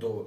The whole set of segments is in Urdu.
2,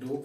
5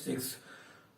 6।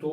2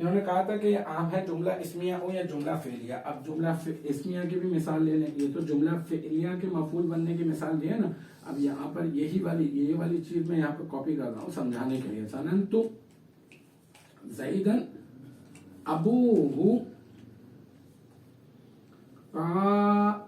انہوں نے کہا تھا کہ یہ عام ہے جملہ اسمیہ ہو یا جملہ فعلیہ. اب جملہ اسمیہ کی بھی مثال لے لیں. یہ تو جملہ فعلیہ کے مفعول بننے کی مثال دی ہے نا. اب یہاں پر یہ والی چیز میں یہاں پر کاپی کر رہا ہوں سمجھانے کے لیے. ظننت زیدن ابوہ قائم.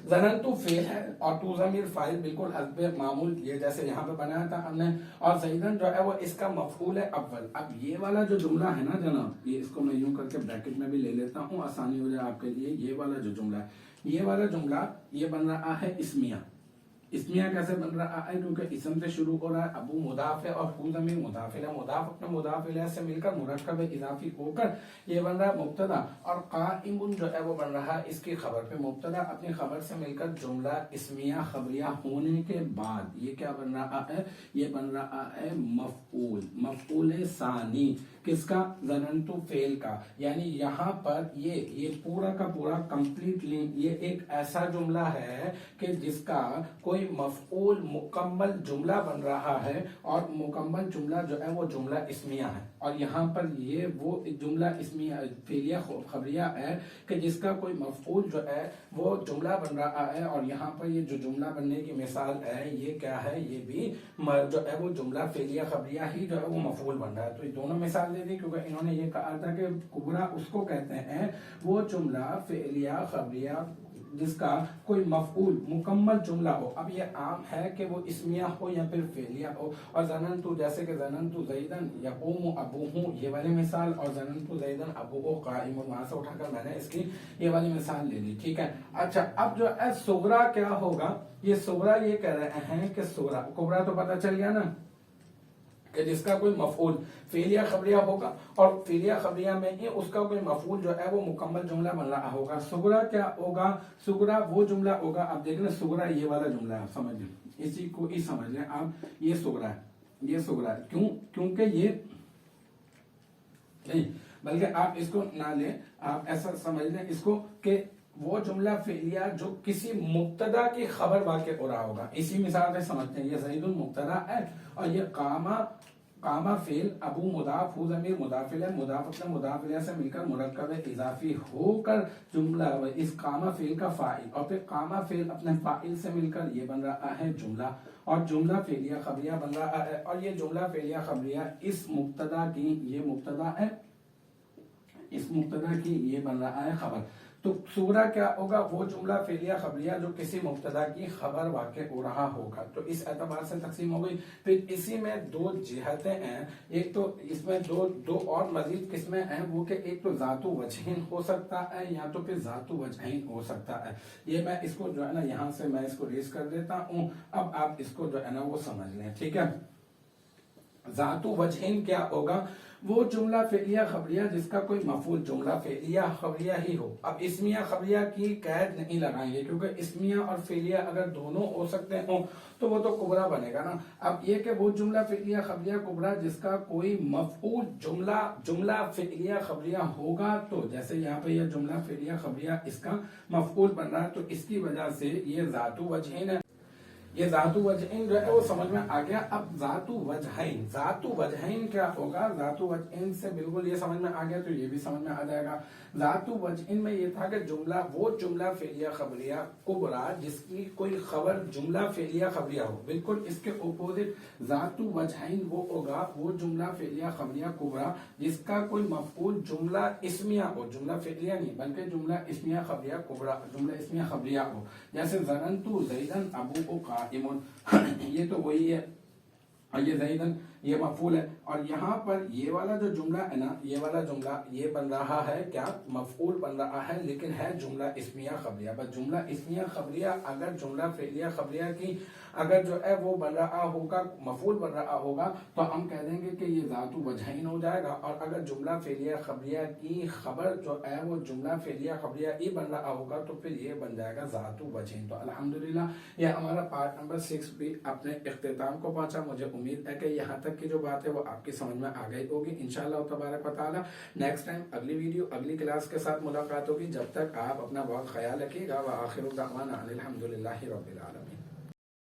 ظننتو فعل ہے اور تو ضمیر فاعل بالکل حسب معمول یہ جیسے یہاں پہ بنایا تھا ہم نے. اور زیدن جو ہے وہ اس کا مفعول ہے اول. اب یہ والا جو جملہ ہے نا جناب, یہ اس کو میں یوں کر کے بریکٹ میں بھی لے لیتا ہوں آسانی ہو جائے آپ کے لیے. یہ والا جو جملہ ہے, یہ والا جملہ یہ بن رہا ہے اسمیہ. اسمیہ کیسے بن رہا ہے؟ کیونکہ اسم سے شروع ہو رہا ہے, ابو مضاف ہے اور ہو ضمیر مضاف ہے. مضاف اپنے مضاف الیہ سے مل کر مرکب اضافی ہو کر یہ بن رہا ہے مبتدا. اور قائم جو ہے وہ بن رہا ہے اس کی خبر پہ. مبتدا اپنی خبر سے مل کر جملہ اسمیہ خبریہ ہونے کے بعد یہ کیا بن رہا ہے؟ یہ بن رہا ہے مفعول ثانی. کس کا؟ ظننتو فعل کا. یعنی یہاں پر یہ پورا کا پورا کمپلیٹلی یہ ایک ایسا جملہ ہے کہ جس کا کوئی مفعول مکمل جملہ بن رہا ہے اور مکمل جملہ جو ہے وہ جملہ اسمیہ ہے. اور یہاں پر یہ وہ جملہ اسمیہ فعلیہ خبریہ ہے کہ جس کا کوئی مفعول جو ہے وہ جملہ بن رہا ہے. اور یہاں پر یہ جو جملہ بننے کی مثال ہے یہ کیا ہے؟ یہ بھی جو ہے وہ جملہ فعلیہ خبریہ ہی جو ہے وہ مفعول بن رہا ہے. تو یہ دونوں مثال دے دی کیونکہ انہوں نے یہ کہا تھا کہ کبرا اس کو کہتے ہیں وہ جملہ فعلیہ خبریہ جس کا کوئی مفعول مکمل جملہ ہو. اب یہ عام ہے کہ وہ اسمیہ ہو یا پھر فعلیہ ہو. اور ظننتو جیسے کہ ظننتو زیدن یقوم ابوہ یہ والی مثال, اور ظننتو زیدن ابوہ قائم, وہاں سے اٹھا کر میں نے اس کی یہ والی مثال لے لی. ٹھیک ہے. اچھا اب جو ہے صغرا کیا ہوگا؟ یہ صغرا یہ کہہ رہے ہیں کہ صغرا کبرا تو پتہ چل گیا نا کہ جس کا کوئی مفعول فعلیہ خبریہ ہوگا اور فعلیہ خبریہ میں ہی اس کا کوئی مفعول جو ہے وہ مکمل جملہ بن رہا ہوگا. صغرا کیا ہوگا؟ صغرا وہ جملہ ہوگا. اب دیکھ لیں صغرا یہ والا جملہ ہے, سمجھ لیں اسی کو ہی سمجھ لیں آپ. یہ صغرا ہے, یہ صغرا ہے. کیونکہ یہ نہیں بلکہ آپ اس کو نہ لیں, آپ ایسا سمجھ لیں اس کو کہ وہ جملہ فعلیہ جو کسی مبتدا کی خبر واقع ہو رہا ہوگا. اسی مثال سے سمجھتے ہیں. یہ زید مبتدا ہے اور یہ قامہ فعل, ابو مضاف, ہو ضمیر مضاف الیہ, مضاف اپنے مضاف الیہ سے مل کر مرکب اضافی ہو کر جملہ اس قامہ فعل کا فاعل, اور پھر قامہ فعل اپنے فاعل سے مل کر یہ بن رہا ہے جملہ, اور جملہ فعلیہ خبریہ بن رہا ہے. اور یہ جملہ فعلیہ خبریہ اس مبتدا کی, یہ مبتدا ہے, اس مبتدا کی یہ بن رہا ہے خبر. تو صغرا کیا ہوگا؟ وہ جملہ فعلیہ خبریہ جو کسی مبتدا کی خبر واقع ہو رہا ہوگا. تو اس اعتبار سے تقسیم ہو گئی. پھر اسی میں دو جہتیں ہیں. ایک تو اس میں دو اور مزید قسمیں ہیں, وہ کہ ایک تو ذات وجہین ہو سکتا ہے یا تو پھر ذات وجہین ہو سکتا ہے. یہ میں اس کو جو ہے نا یہاں سے میں اس کو ریز کر دیتا ہوں. اب آپ اس کو جو ہے نا وہ سمجھ لیں. ٹھیک ہے. ذات وجہین کیا ہوگا؟ وہ جملہ فعلیہ خبریہ جس کا کوئی مفعول جملہ فعلیہ خبریہ ہی ہو. اب اسمیہ خبریہ کی قید نہیں لگائیں گے کیونکہ اسمیہ اور فعلیہ اگر دونوں ہو سکتے ہوں تو وہ تو کبرا بنے گا نا. اب یہ کہ وہ جملہ فعلیہ خبریہ کبرا جس کا کوئی مفعول جملہ فعلیہ خبریہ ہوگا, تو جیسے یہاں پہ یہ جملہ فعلیہ خبریہ اس کا مفعول بن رہا ہے تو اس کی وجہ سے یہ ذات وجہین ہے. یہ ذات وجہین جو ہے وہ سمجھ میں آ گیا. اب ذات وجہین کیا ہوگا؟ ذات وجہین سے بالکل یہ سمجھ میں آ گیا تو یہ بھی سمجھ میں آ جائے گا. ذات وجہین میں یہ تھا کہ وہ جملہ فعلیہ خبریہ کبرا جس کی کوئی خبر جملہ فعلیہ خبریہ ہو. بالکل اس کے اپوزٹ ذات وجہین وہ ہوگا وہ جملہ فعلیہ خبریہ کبرا جس کا کوئی مفعول جملہ اسمیہ ہو, جملہ فعلیہ نہیں بلکہ جملہ اسمیہ خبریہ کبرا, جملہ اسمیہ خبریہ ہو. جیسے ظننتو زیدن ابوہ قائم, یہ تو وہی ہے. اور یہ زیدن یہ مفعول ہے. اور یہاں پر یہ والا جو جملہ ہے نا, یہ والا جملہ یہ بن رہا ہے کیا؟ مفعول بن رہا ہے لیکن ہے جملہ اسمیہ خبریہ. بس جملہ اسمیہ خبریہ اگر جملہ فعلیہ خبریہ کی اگر جو ہے وہ بن رہا ہوگا, مفعول بن رہا ہوگا تو ہم کہہ دیں گے کہ یہ ذات وجہین ہو جائے گا. اور اگر جملہ فعلیہ خبریہ کی خبر جو ہے وہ جملہ فعلیہ خبریہ ہی بن رہا ہوگا تو پھر یہ بن جائے گا ذات وجہین. تو الحمدللہ یہ ہمارا پارٹ نمبر 6 بھی اپنے اختتام کو پہنچا. مجھے امید ہے کہ یہاں تک کی جو بات ہے وہ آپ کی سمجھ میں آ گئی ہوگی. انشاءاللہ تبارک و تعالی نیکسٹ ٹائم اگلی ویڈیو اگلی کلاس کے ساتھ ملاقات ہوگی. جب تک آپ اپنا بہت خیال رکھیے گا. وآخر دعوانا ان الحمدللہ رب العالمین.